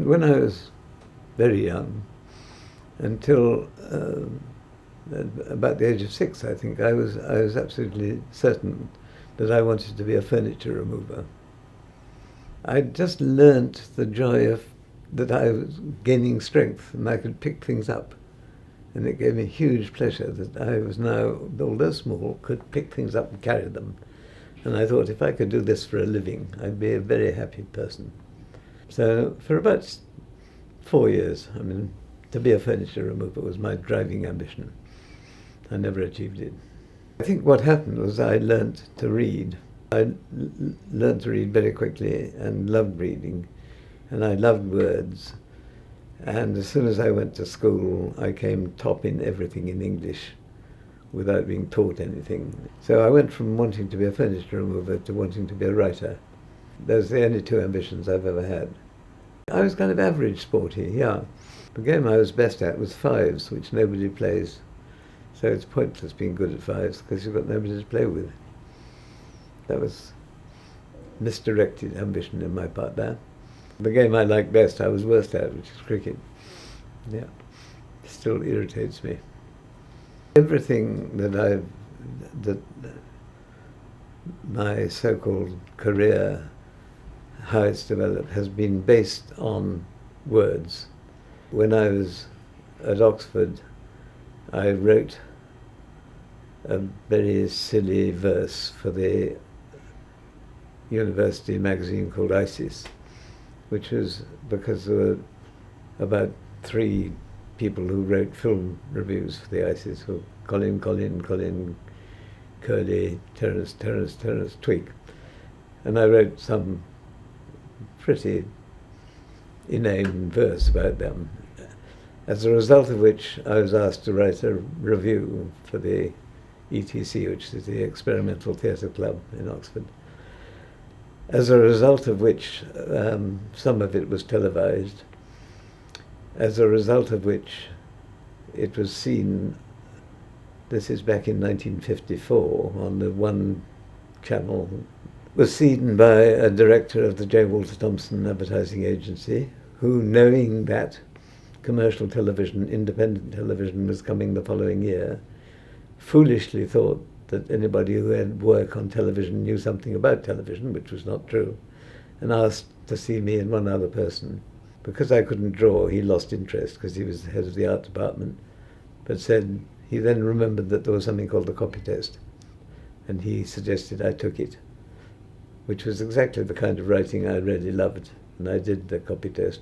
And when I was very young, until about the age of 6, I think, I was absolutely certain that I wanted to be a furniture remover. I just learnt the joy of that I was gaining strength and I could pick things up. And it gave me huge pleasure that I was now, although small, could pick things up and carry them. And I thought if I could do this for a living, I'd be a very happy person. So for about 4 years, I mean, to be a furniture remover was my driving ambition. I never achieved it. I think what happened was I learnt to read. I learned to read very quickly and loved reading, and I loved words. And as soon as I went to school, I came top in everything in English without being taught anything. So I went from wanting to be a furniture remover to wanting to be a writer. Those are the only two ambitions I've ever had. I was kind of average sporty, yeah. The game I was best at was fives, which nobody plays. So it's pointless being good at fives because you've got nobody to play with. That was misdirected ambition in my part there. The game I liked best I was worst at, which is cricket. Yeah, it still irritates me. Everything that my so-called career, how it's developed, has been based on words. When I was at Oxford, I wrote a very silly verse for the university magazine called ISIS, which was because there were about 3 people who wrote film reviews for the ISIS, were Colin, Curly, Terence, Tweak. And I wrote some pretty inane verse about them, as a result of which I was asked to write a review for the ETC, which is the Experimental Theatre Club in Oxford. As a result of which some of it was televised, as a result of which it was seen, this is back in 1954, on the One channel, was seen by a director of the J. Walter Thompson Advertising Agency, who, knowing that commercial television, independent television, was coming the following year, foolishly thought that anybody who had work on television knew something about television, which was not true, and asked to see me and one other person. Because I couldn't draw, he lost interest because he was the head of the art department, but said he then remembered that there was something called the copy test, and he suggested I took it, which was exactly the kind of writing I really loved, and I did the copy test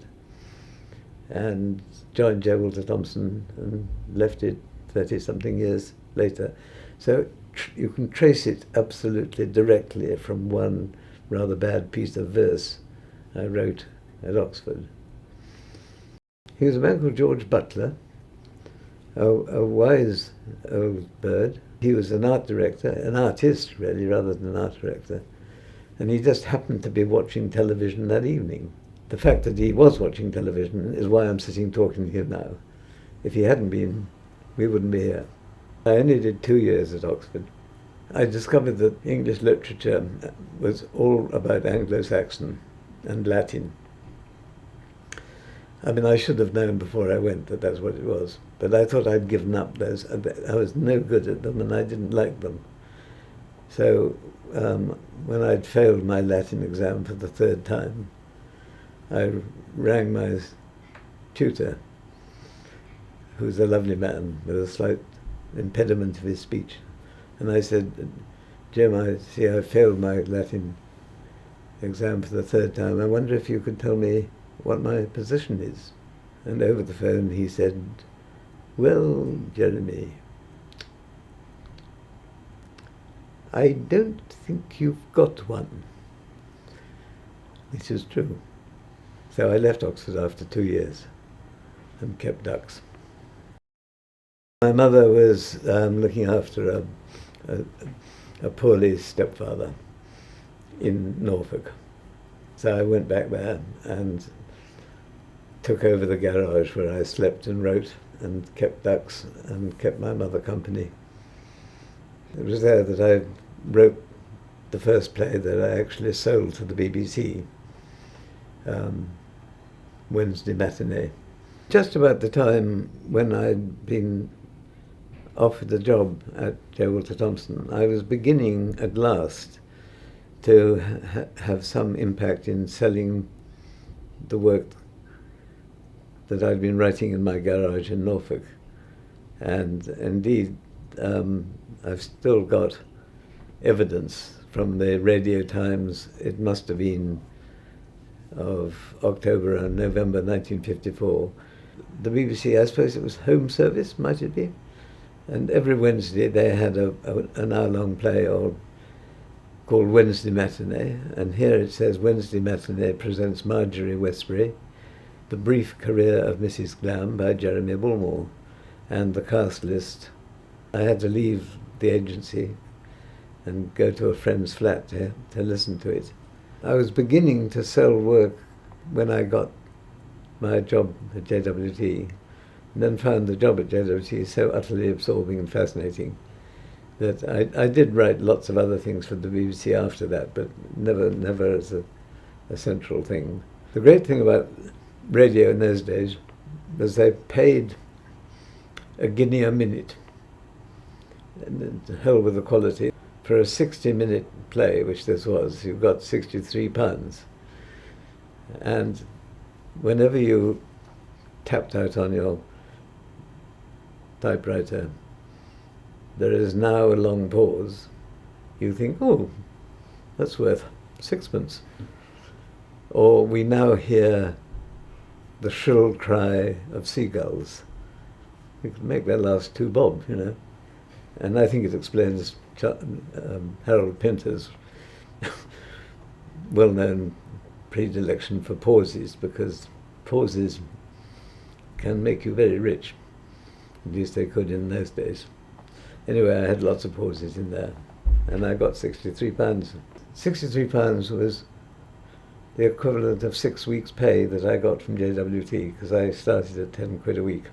and joined J. Walter Thompson and left it 30-something years later. So you can trace it absolutely directly from one rather bad piece of verse I wrote at Oxford. He was a man called George Butler, a wise old bird. He was an art director, an artist really, rather than an art director, and he just happened to be watching television that evening. The fact that he was watching television is why I'm sitting talking to you now. If he hadn't been, we wouldn't be here. I only did 2 years at Oxford. I discovered that English literature was all about Anglo-Saxon and Latin. I mean, I should have known before I went that that's what it was, but I thought I'd given up those. I was no good at them and I didn't like them. So when I'd failed my Latin exam for the 3rd time, I rang my tutor, who's a lovely man with a slight impediment of his speech, and I said, Jim, I see I failed my Latin exam for the 3rd time. I wonder if you could tell me what my position is. And over the phone he said, well, Jeremy, I don't think you've got one. Which is true. So I left Oxford after 2 years and kept ducks. My mother was looking after a poorly stepfather in Norfolk. So I went back there and took over the garage where I slept and wrote and kept ducks and kept my mother company. It was there that I wrote the first play that I actually sold to the BBC. Wednesday matinee. Just about the time when I'd been offered the job at J. Walter Thompson, I was beginning at last to have some impact in selling the work that I'd been writing in my garage in Norfolk. And indeed, I've still got evidence from the Radio Times. It must have been of October and November 1954. The BBC, I suppose it was Home Service, might it be? And every Wednesday they had an hour-long play called Wednesday Matinee. And here it says, Wednesday Matinee presents Marjorie Westbury, The Brief Career of Mrs. Glam by Jeremy Bullmore. And the cast list. I had to leave the agency and go to a friend's flat to listen to it. I was beginning to sell work when I got my job at JWT, and then found the job at JWT so utterly absorbing and fascinating that I did write lots of other things for the BBC after that, but never as a central thing. The great thing about radio in those days was they paid a guinea a minute, and to hell with the quality. For a 60-minute play, which this was, you got £63. And whenever you tapped out on your typewriter, there is now a long pause. You think, oh, that's worth sixpence. Or we now hear the shrill cry of seagulls. You could make that last 2 bob, you know. And I think it explains Harold Pinter's well-known predilection for pauses, because pauses can make you very rich. At least they could in those days. Anyway, I had lots of pauses in there, and I got £63. £63 was the equivalent of 6 weeks' pay that I got from JWT, because I started at 10 quid a week.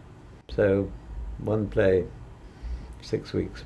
So, one play, 6 weeks.